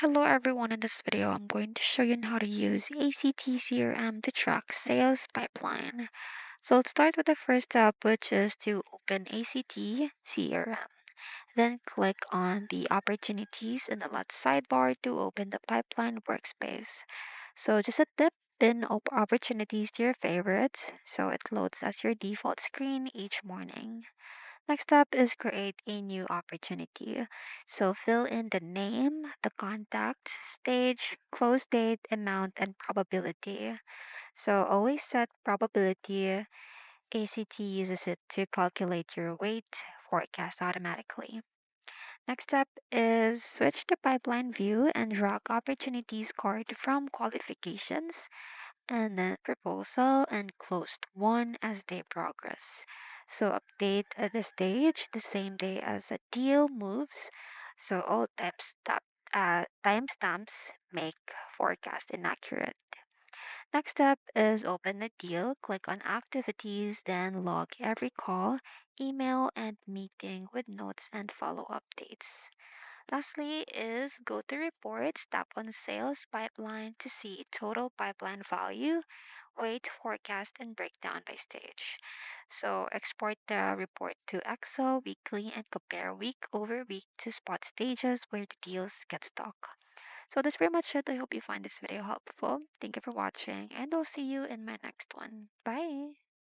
Hello everyone, in this video I'm going to show you on how to use ACT CRM to track sales pipeline. So let's start with the first step, which is to open ACT CRM. Then click on the opportunities in the left sidebar to open the pipeline workspace. So just a tip, pin opportunities to your favorites so it loads as your default screen each morning. Next up is create a new opportunity. So fill in the name, the contact, stage, close date, amount, and probability. So always set probability. ACT uses it to calculate your weight forecast automatically. Next step is switch to pipeline view and drag opportunities card from qualifications and then proposal and closed one as they progress. So update at the stage the same day as a deal moves. So all timestamps make forecast inaccurate. Next step is open the deal, click on activities, then log every call, email, and meeting with notes and follow updates. Lastly is go to reports, tap on sales pipeline to see total pipeline value, weight, forecast, and breakdown by stage. So export the report to Excel weekly and compare week over week to spot stages where the deals get stuck. So that's pretty much it. I hope you find this video helpful. Thank you for watching, and I'll see you in my next one. Bye!